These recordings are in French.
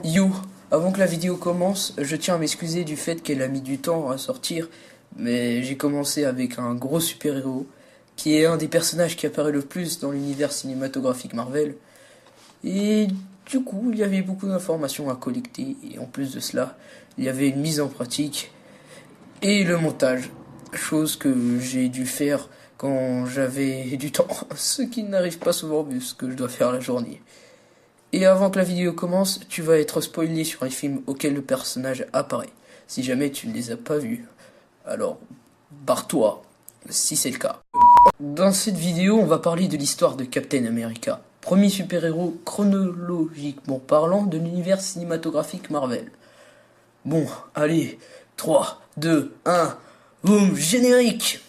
Yo, avant que la vidéo commence, je tiens à m'excuser du fait qu'elle a mis du temps à sortir, mais j'ai commencé avec un gros super-héros, qui est un des personnages qui apparaît le plus dans l'univers cinématographique Marvel, et du coup, il y avait beaucoup d'informations à collecter, et en plus de cela, il y avait une mise en pratique, et le montage, chose que j'ai dû faire quand j'avais du temps, ce qui n'arrive pas souvent vu ce que je dois faire la journée. Et avant que la vidéo commence, tu vas être spoilé sur les films auxquels le personnage apparaît. Si jamais tu ne les as pas vus, alors barre-toi, si c'est le cas. Dans cette vidéo, on va parler de l'histoire de Captain America, premier super-héros chronologiquement parlant de l'univers cinématographique Marvel. Bon, allez, 3, 2, 1, boum, générique!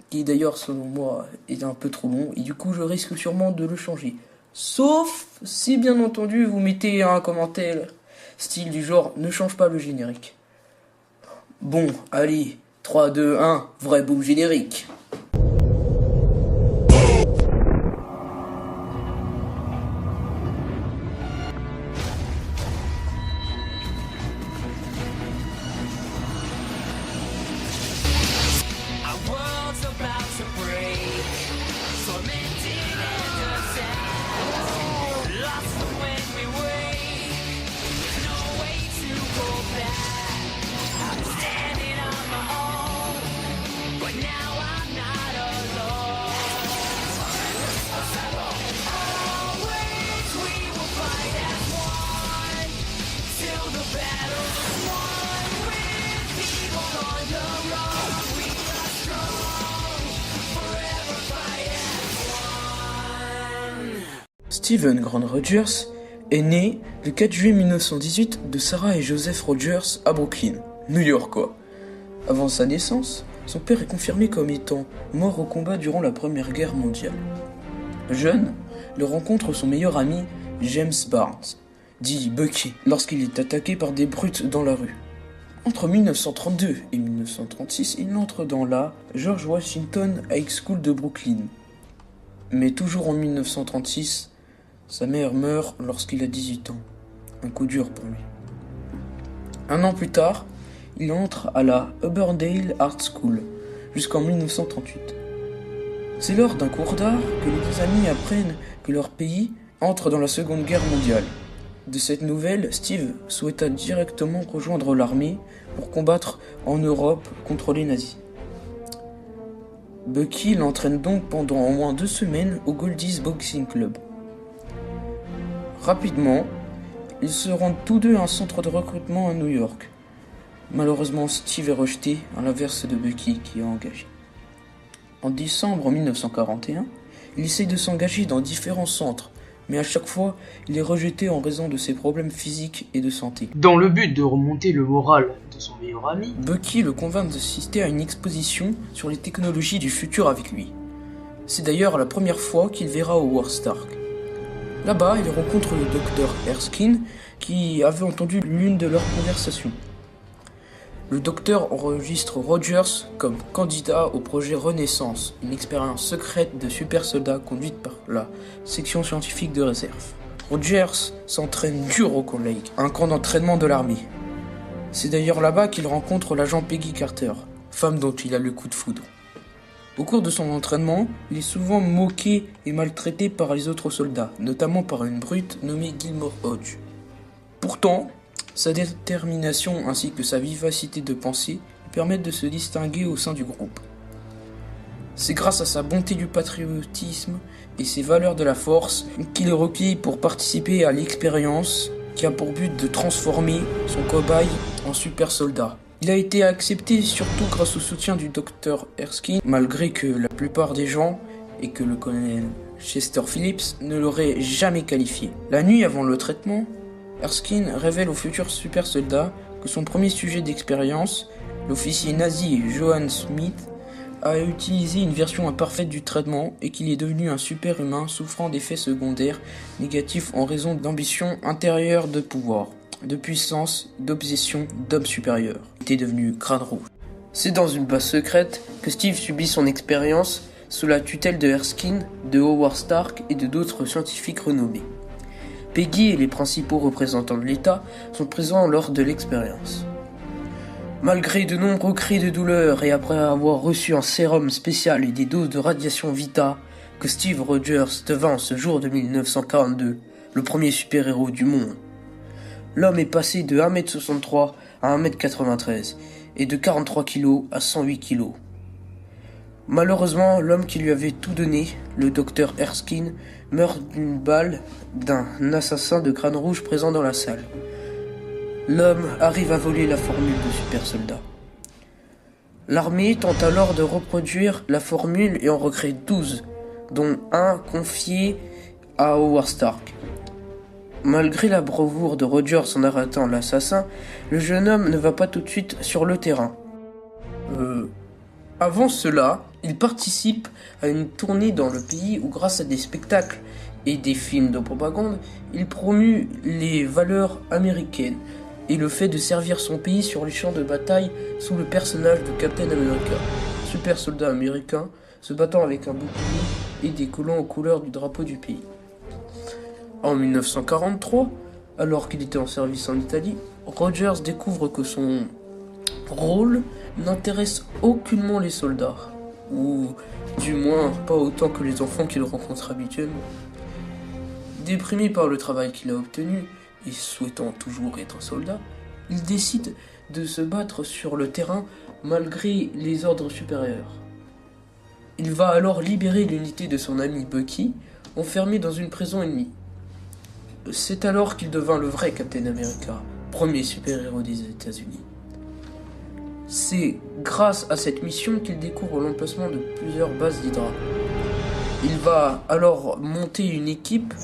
Qui d'ailleurs, selon moi, est un peu trop long, et du coup je risque sûrement de le changer. Sauf si bien entendu vous mettez un commentaire style du genre ne change pas le générique. Bon, allez, 3, 2, 1, vrai boom générique. Steven Grant Rogers est né le 4 juillet 1918 de Sarah et Joseph Rogers à Brooklyn, New York quoi. Avant sa naissance, son père est confirmé comme étant mort au combat durant la Première Guerre mondiale. Jeune, il rencontre son meilleur ami James Barnes, dit Bucky, lorsqu'il est attaqué par des brutes dans la rue. Entre 1932 et 1936, il entre dans la George Washington High School de Brooklyn. Mais toujours en 1936, sa mère meurt lorsqu'il a 18 ans. Un coup dur pour lui. Un an plus tard, il entre à la Urbandale Art School, jusqu'en 1938. C'est lors d'un cours d'art que les deux amis apprennent que leur pays entre dans la Seconde Guerre mondiale. De cette nouvelle, Steve souhaita directement rejoindre l'armée pour combattre en Europe contre les nazis. Bucky l'entraîne donc pendant au moins 2 semaines au Goldie's Boxing Club. Rapidement, ils se rendent tous deux à un centre de recrutement à New York. Malheureusement, Steve est rejeté, à l'inverse de Bucky qui est engagé. En décembre 1941, il essaye de s'engager dans différents centres, mais à chaque fois, il est rejeté en raison de ses problèmes physiques et de santé. Dans le but de remonter le moral de son meilleur ami, Bucky le convainc d'assister à une exposition sur les technologies du futur avec lui. C'est d'ailleurs la première fois qu'il verra Howard Stark. Là-bas, il rencontre le docteur Erskine qui avait entendu l'une de leurs conversations. Le docteur enregistre Rogers comme candidat au projet Renaissance, une expérience secrète de super soldats conduite par la section scientifique de réserve. Rogers s'entraîne dur au Camp Lake, un camp d'entraînement de l'armée. C'est d'ailleurs là-bas qu'il rencontre l'agent Peggy Carter, femme dont il a le coup de foudre. Au cours de son entraînement, il est souvent moqué et maltraité par les autres soldats, notamment par une brute nommée Gilmore Hodge. Pourtant, sa détermination ainsi que sa vivacité de pensée lui permettent de se distinguer au sein du groupe. C'est grâce à sa bonté du patriotisme et ses valeurs de la force qu'il est requis pour participer à l'expérience qui a pour but de transformer son cobaye en super soldat. Il a été accepté surtout grâce au soutien du docteur Erskine, malgré que la plupart des gens, et que le colonel Chester Phillips, ne l'auraient jamais qualifié. La nuit avant le traitement, Erskine révèle au futur super soldat que son premier sujet d'expérience, l'officier nazi Johann Smith, a utilisé une version imparfaite du traitement et qu'il est devenu un super humain souffrant d'effets secondaires négatifs en raison d'ambitions intérieures de pouvoir, de puissance, d'obsession, d'homme supérieur. Il était devenu crâne rouge. C'est dans une base secrète que Steve subit son expérience sous la tutelle de Erskine, de Howard Stark et de d'autres scientifiques renommés. Peggy et les principaux représentants de l'État sont présents lors de l'expérience. Malgré de nombreux cris de douleur et après avoir reçu un sérum spécial et des doses de radiation Vita, que Steve Rogers devint ce jour de 1942 le premier super-héros du monde. L'homme est passé de 1m63 à 1m93 et de 43 kg à 108 kg. Malheureusement, l'homme qui lui avait tout donné, le docteur Erskine, meurt d'une balle d'un assassin de crâne rouge présent dans la salle. L'homme arrive à voler la formule de super soldat. L'armée tente alors de reproduire la formule et en recrée 12, dont un confié à Howard Stark. Malgré la bravoure de Rogers en arrêtant l'assassin, le jeune homme ne va pas tout de suite sur le terrain. Avant cela, il participe à une tournée dans le pays où, grâce à des spectacles et des films de propagande, il promut les valeurs américaines et le fait de servir son pays sur les champs de bataille sous le personnage de Captain America, super soldat américain se battant avec un bouclier et des collants aux couleurs du drapeau du pays. En 1943, alors qu'il était en service en Italie, Rogers découvre que son rôle n'intéresse aucunement les soldats, ou du moins pas autant que les enfants qu'il rencontre habituellement. Déprimé par le travail qu'il a obtenu, et souhaitant toujours être un soldat, il décide de se battre sur le terrain malgré les ordres supérieurs. Il va alors libérer l'unité de son ami Bucky, enfermé dans une prison ennemie. C'est alors qu'il devint le vrai Captain America, premier super-héros des États-Unis. C'est grâce à cette mission qu'il découvre l'emplacement de plusieurs bases d'Hydra. Il va alors monter une équipe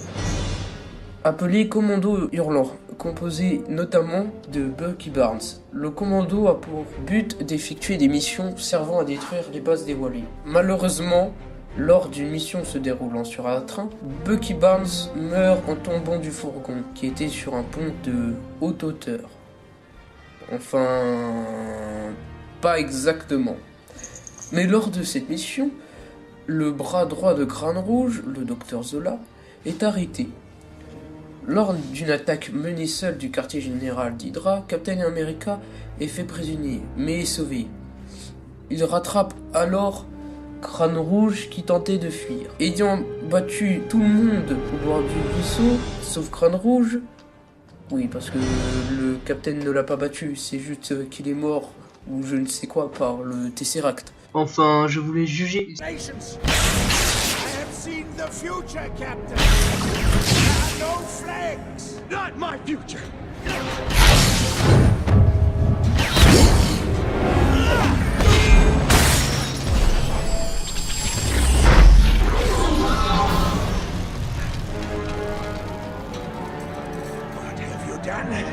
appelée Commando Hurlant, composée notamment de Bucky Barnes. Le commando a pour but d'effectuer des missions servant à détruire les bases dévoilées. Malheureusement, lors d'une mission se déroulant sur un train, Bucky Barnes meurt en tombant du fourgon, qui était sur un pont de haute hauteur. Enfin, pas exactement. Mais lors de cette mission, le bras droit de Crâne Rouge, le docteur Zola, est arrêté. Lors d'une attaque menée seule du quartier général d'Hydra, Captain America est fait prisonnier, mais est sauvé. Il rattrape alors Crâne Rouge qui tentait de fuir. Ayant battu tout le monde au bord du ruisseau, sauf Crâne Rouge, oui, parce que le Capitaine ne l'a pas battu, c'est juste qu'il est mort, ou je ne sais quoi, par le Tesseract. Enfin, je voulais juger. Patience. I have seen the future, Captain. There are no flags. Not my future. What have you done?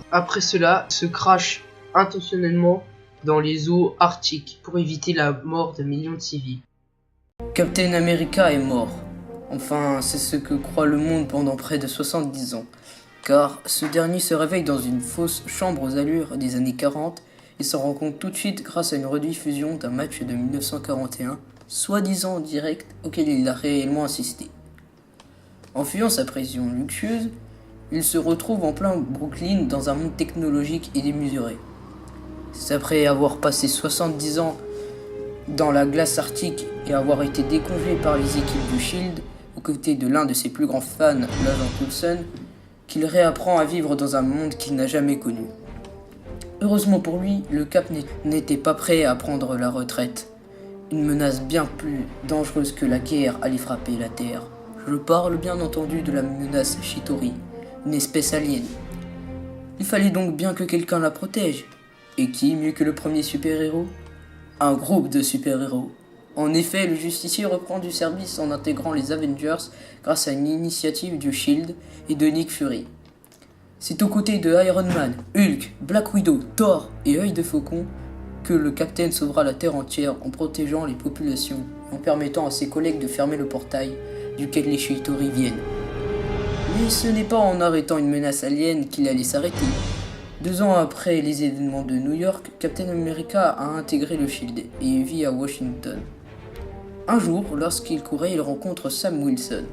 Après cela, se crache intentionnellement dans les eaux arctiques pour éviter la mort de millions de civils. Captain America est mort. Enfin, c'est ce que croit le monde pendant près de 70 ans. Car ce dernier se réveille dans une fausse chambre aux allures des années 40 et s'en rend compte tout de suite grâce à une rediffusion d'un match de 1941, soi-disant en direct, auquel il a réellement assisté. En fuyant sa prison luxueuse, il se retrouve en plein Brooklyn dans un monde technologique et démesuré. C'est après avoir passé 70 ans dans la glace arctique et avoir été décongelé par les équipes du SHIELD aux côtés de l'un de ses plus grands fans, l'agent Coulson, qu'il réapprend à vivre dans un monde qu'il n'a jamais connu. Heureusement pour lui, le Cap n'était pas prêt à prendre la retraite. Une menace bien plus dangereuse que la guerre allait frapper la Terre. Je parle bien entendu de la menace Chitauri, une espèce alien. Il fallait donc bien que quelqu'un la protège. Et qui mieux que le premier super-héros? Un groupe de super-héros. En effet, le justicier reprend du service en intégrant les Avengers grâce à une initiative du Shield et de Nick Fury. C'est aux côtés de Iron Man, Hulk, Black Widow, Thor et Œil de Faucon que le Capitaine sauvera la Terre entière en protégeant les populations et en permettant à ses collègues de fermer le portail duquel les Chitauri viennent. Mais ce n'est pas en arrêtant une menace alien qu'il allait s'arrêter. 2 ans après les événements de New York, Captain America a intégré le Shield et vit à Washington. Un jour, lorsqu'il courait, il rencontre Sam Wilson,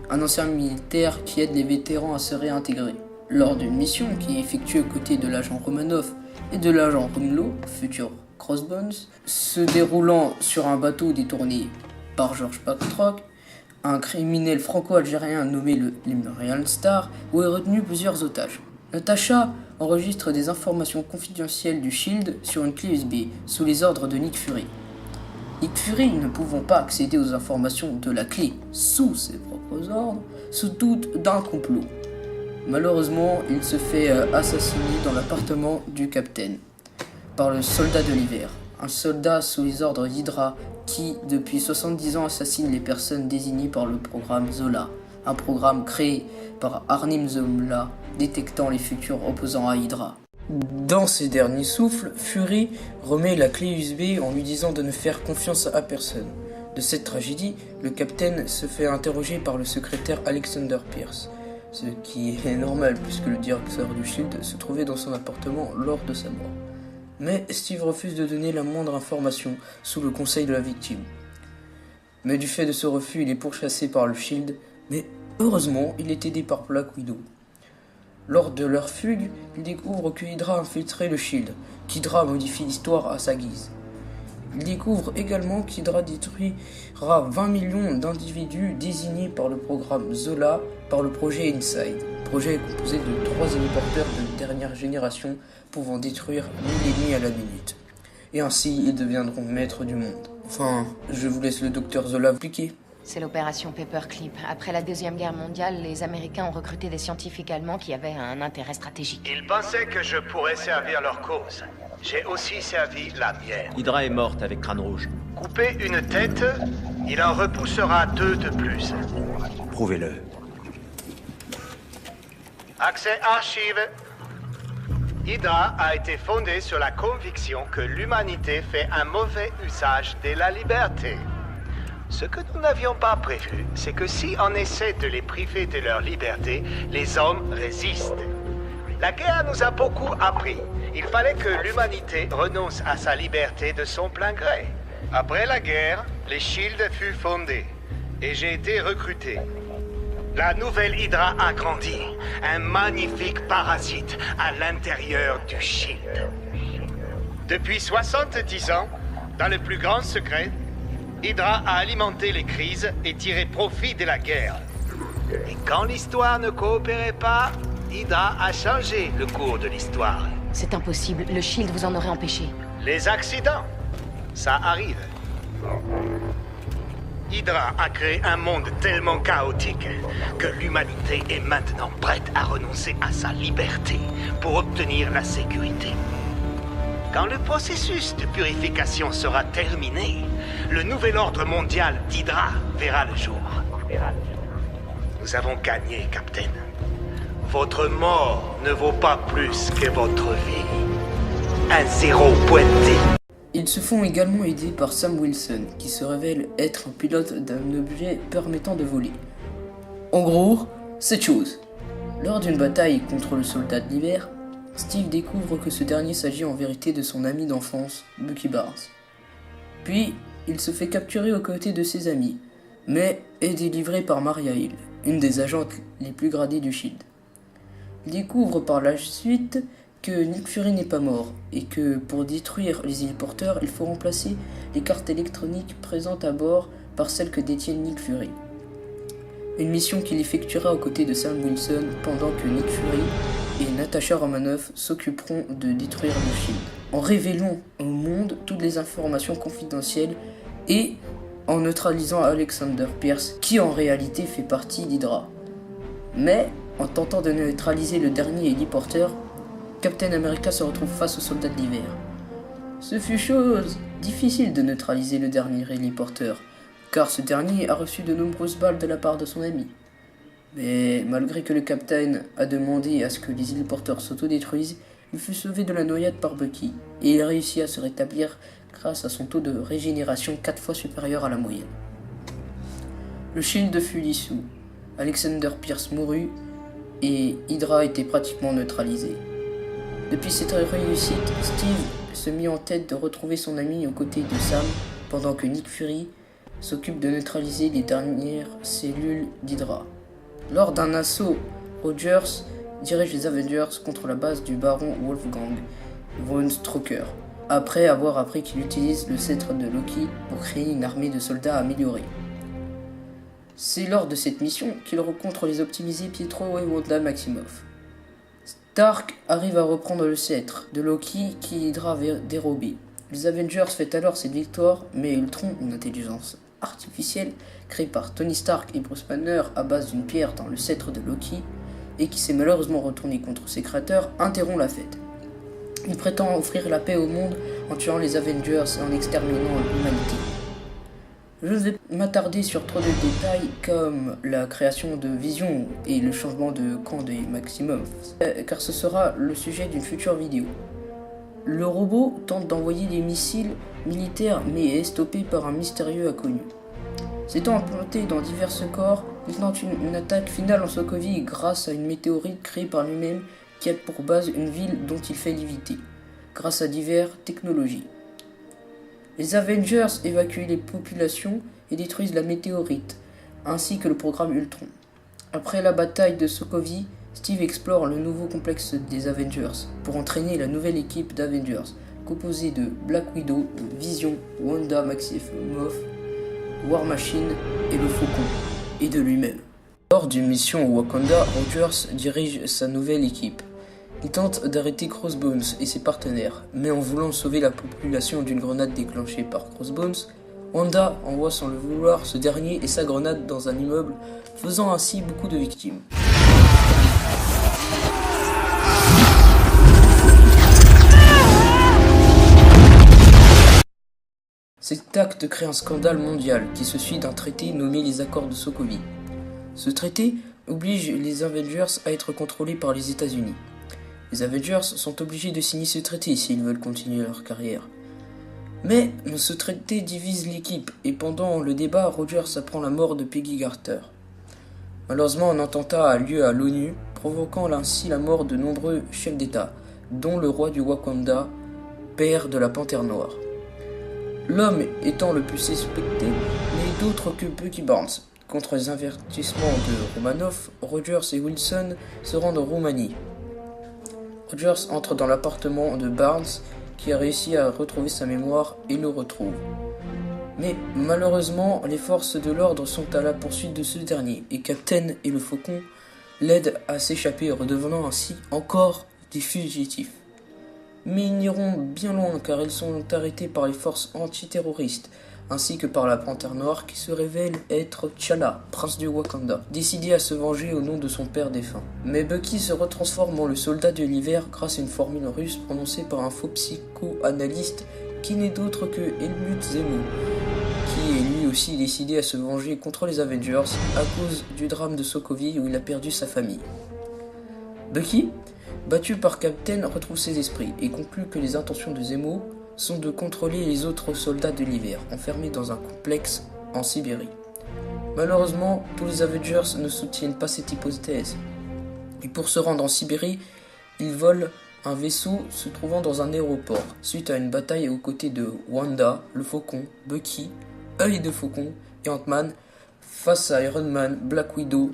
un ancien militaire qui aide les vétérans à se réintégrer. Lors d'une mission qui est effectuée aux côtés de l'agent Romanoff et de l'agent Rumlow, futur Crossbones, se déroulant sur un bateau détourné par George Batroc, un criminel franco-algérien nommé le Lemurian Star, où est retenu plusieurs otages. Natasha enregistre des informations confidentielles du Shield sur une clé USB sous les ordres de Nick Fury. Nick Fury, ne pouvant pas accéder aux informations de la clé sous ses propres ordres, se doute d'un complot. Malheureusement, il se fait assassiner dans l'appartement du capitaine par le soldat de l'hiver, un soldat sous les ordres d'Hydra qui, depuis 70 ans, assassine les personnes désignées par le programme Zola, un programme créé par Arnim Zola, détectant les futurs opposants à Hydra. Dans ses derniers souffles, Fury remet la clé USB en lui disant de ne faire confiance à personne. De cette tragédie, le capitaine se fait interroger par le secrétaire Alexander Pierce, ce qui est normal puisque le directeur du Shield se trouvait dans son appartement lors de sa mort. Mais Steve refuse de donner la moindre information sous le conseil de la victime. Mais du fait de ce refus, il est pourchassé par le Shield, mais heureusement, il est aidé par Black Widow. Lors de leur fugue, ils découvrent que Hydra a infiltré le Shield, qu'Hydra modifie l'histoire à sa guise. Ils découvrent également qu'Hydra détruira 20 millions d'individus désignés par le programme Zola par le projet Inside. Le projet est composé de 3 héliporteurs de dernière génération pouvant détruire 1000 ennemis à la minute. Et ainsi, ils deviendront maîtres du monde. Enfin, je vous laisse le docteur Zola vous expliquer. C'est l'opération Paperclip. Après la Deuxième Guerre mondiale, les Américains ont recruté des scientifiques allemands qui avaient un intérêt stratégique. Ils pensaient que je pourrais servir leur cause. J'ai aussi servi la mienne. Hydra est morte avec Crâne Rouge. Couper une tête, il en repoussera 2 de plus. Prouvez-le. Accès archive. Hydra a été fondée sur la conviction que l'humanité fait un mauvais usage de la liberté. Ce que nous n'avions pas prévu, c'est que si on essaie de les priver de leur liberté, les hommes résistent. La guerre nous a beaucoup appris. Il fallait que l'humanité renonce à sa liberté de son plein gré. Après la guerre, les Shield fut fondé et j'ai été recruté. La nouvelle Hydra a grandi, un magnifique parasite à l'intérieur du Shield. Depuis 70 ans, dans le plus grand secret, Hydra a alimenté les crises et tiré profit de la guerre. Et quand l'histoire ne coopérait pas, Hydra a changé le cours de l'histoire. C'est impossible, le Shield vous en aurait empêché. Les accidents, ça arrive. Hydra a créé un monde tellement chaotique que l'humanité est maintenant prête à renoncer à sa liberté pour obtenir la sécurité. Quand le processus de purification sera terminé, le nouvel ordre mondial d'Hydra verra le jour. Nous avons gagné, Captain. Votre mort ne vaut pas plus que votre vie. Un zéro pointé. Ils se font également aider par Sam Wilson, qui se révèle être un pilote d'un objet permettant de voler. En gros, cette chose. Lors d'une bataille contre le soldat de l'hiver, Steve découvre que ce dernier s'agit en vérité de son ami d'enfance, Bucky Barnes. Puis, il se fait capturer aux côtés de ses amis, mais est délivré par Maria Hill, une des agentes les plus gradées du Shield. Il découvre par la suite que Nick Fury n'est pas mort, et que pour détruire les héliporteurs, il faut remplacer les cartes électroniques présentes à bord par celles que détient Nick Fury. Une mission qu'il effectuera aux côtés de Sam Wilson pendant que Nick Fury et Natasha Romanoff s'occuperont de détruire le Shield, en révélant au monde toutes les informations confidentielles et en neutralisant Alexander Pierce, qui en réalité fait partie d'Hydra. Mais En tentant de neutraliser le dernier héliporteur, Captain America se retrouve face aux soldats de l'hiver. Ce fut chose difficile de neutraliser le dernier héliporteur, car ce dernier a reçu de nombreuses balles de la part de son ami. Mais malgré que le Capitaine a demandé à ce que les héliporteurs s'autodétruisent, il fut sauvé de la noyade par Bucky, et il réussit à se rétablir grâce à son taux de régénération 4 fois supérieur à la moyenne. Le Shield fut dissous, Alexander Pierce mourut, et Hydra était pratiquement neutralisé. Depuis cette réussite, Steve se mit en tête de retrouver son ami aux côtés de Sam, pendant que Nick Fury s'occupe de neutraliser les dernières cellules d'Hydra. Lors d'un assaut, Rogers dirige les Avengers contre la base du baron Wolfgang von Strucker, après avoir appris qu'il utilise le sceptre de Loki pour créer une armée de soldats améliorés. C'est lors de cette mission qu'il rencontre les optimisés Pietro et Wanda Maximoff. Stark arrive à reprendre le sceptre de Loki qui Hydra avait dérobé. Les Avengers fêtent alors cette victoire, mais Ultron, une intelligence artificielle créée par Tony Stark et Bruce Banner à base d'une pierre dans le sceptre de Loki, et qui s'est malheureusement retourné contre ses créateurs, interrompt la fête. Il prétend offrir la paix au monde en tuant les Avengers et en exterminant l'humanité. Je ne vais m'attarder sur trop de détails comme la création de Vision et le changement de camp des Maximoff, car ce sera le sujet d'une future vidéo. Le robot tente d'envoyer des missiles militaires mais est stoppé par un mystérieux inconnu. S'étant implanté dans divers corps, il tente une attaque finale en Sokovie grâce à une météorite créée par lui-même qui a pour base une ville dont il fait léviter, grâce à diverses technologies. Les Avengers évacuent les populations et détruisent la météorite, ainsi que le programme Ultron. Après la bataille de Sokovie, Steve explore le nouveau complexe des Avengers pour entraîner la nouvelle équipe d'Avengers, composée de Black Widow, Vision, Wanda Maximoff, War Machine et le Faucon, et de lui-même. Lors d'une mission au Wakanda, Rogers dirige sa nouvelle équipe. Il tente d'arrêter Crossbones et ses partenaires, mais en voulant sauver la population d'une grenade déclenchée par Crossbones, Wanda envoie sans le vouloir ce dernier et sa grenade dans un immeuble, faisant ainsi beaucoup de victimes. Cet acte crée un scandale mondial qui se suit d'un traité nommé les accords de Sokovie. Ce traité oblige les Avengers à être contrôlés par les États-Unis. Les Avengers sont obligés de signer ce traité s'ils veulent continuer leur carrière. Mais ce traité divise l'équipe et pendant le débat, Rogers apprend la mort de Peggy Carter. Malheureusement, un attentat a lieu à l'ONU, provoquant ainsi la mort de nombreux chefs d'État, dont le roi du Wakanda, père de la Panthère Noire. L'homme étant le plus suspecté n'est d'autre que Bucky Barnes. Contre les avertissements de Romanoff, Rogers et Wilson se rendent en Roumanie. Rogers entre dans l'appartement de Barnes, qui a réussi à retrouver sa mémoire et le retrouve. Mais malheureusement, les forces de l'ordre sont à la poursuite de ce dernier, et Captain et le Faucon l'aident à s'échapper, redevenant ainsi encore des fugitifs. Mais ils n'iront bien loin car ils sont arrêtés par les forces antiterroristes, ainsi que par la Panthère Noire qui se révèle être T'Challa, prince du Wakanda, décidé à se venger au nom de son père défunt. Mais Bucky se retransforme en le soldat de l'hiver grâce à une formule russe prononcée par un faux psychoanalyste qui n'est d'autre que Helmut Zemo, qui est lui aussi décidé à se venger contre les Avengers à cause du drame de Sokovie où il a perdu sa famille. Bucky, battu par Captain, retrouve ses esprits et conclut que les intentions de Zemo sont de contrôler les autres soldats de l'hiver, enfermés dans un complexe en Sibérie. Malheureusement, tous les Avengers ne soutiennent pas cette hypothèse. Et pour se rendre en Sibérie, ils volent un vaisseau se trouvant dans un aéroport, suite à une bataille aux côtés de Wanda, le Faucon, Bucky, Œil de Faucon et Ant-Man, face à Iron Man, Black Widow,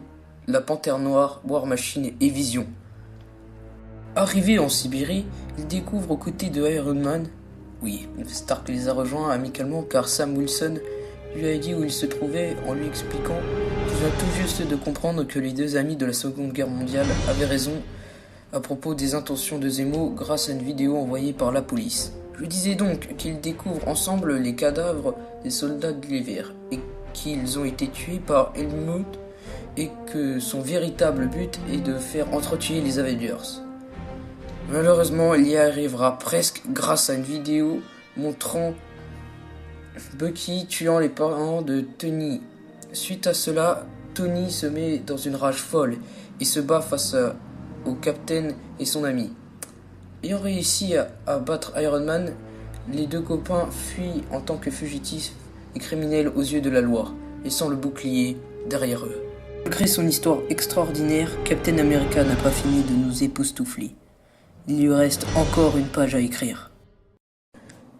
la Panthère Noire, War Machine et Vision. Arrivés en Sibérie, ils découvrent aux côtés de Iron Man. Oui, Stark les a rejoints amicalement car Sam Wilson lui a dit où il se trouvait en lui expliquant qu'il vient tout juste de comprendre que les deux amis de la Seconde Guerre mondiale avaient raison à propos des intentions de Zemo grâce à une vidéo envoyée par la police. Je disais donc qu'ils découvrent ensemble les cadavres des soldats de l'hiver et qu'ils ont été tués par Helmut et que son véritable but est de faire entretuer les Avengers. Malheureusement, il y arrivera presque grâce à une vidéo montrant Bucky tuant les parents de Tony. Suite à cela, Tony se met dans une rage folle et se bat face au Captain et son ami. Ayant réussi à battre Iron Man, les deux copains fuient en tant que fugitifs et criminels aux yeux de la loi, laissant le bouclier derrière eux. Malgré son histoire extraordinaire, Captain America n'a pas fini de nous époustoufler. Il lui reste encore une page à écrire.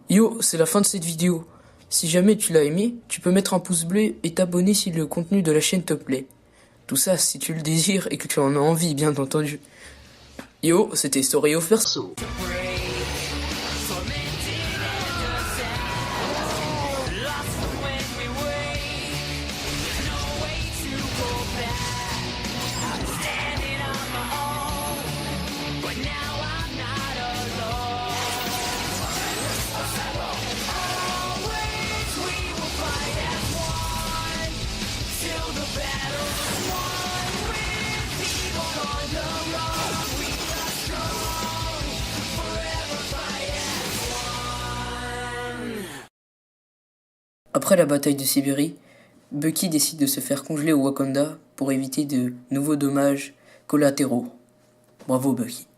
Yo, c'est la fin de cette vidéo. Si jamais tu l'as aimé, tu peux mettre un pouce bleu et t'abonner si le contenu de la chaîne te plaît. Tout ça si tu le désires et que tu en as envie, bien entendu. Yo, c'était Story of Perso. Après la bataille de Sibérie, Bucky décide de se faire congeler au Wakanda pour éviter de nouveaux dommages collatéraux. Bravo Bucky.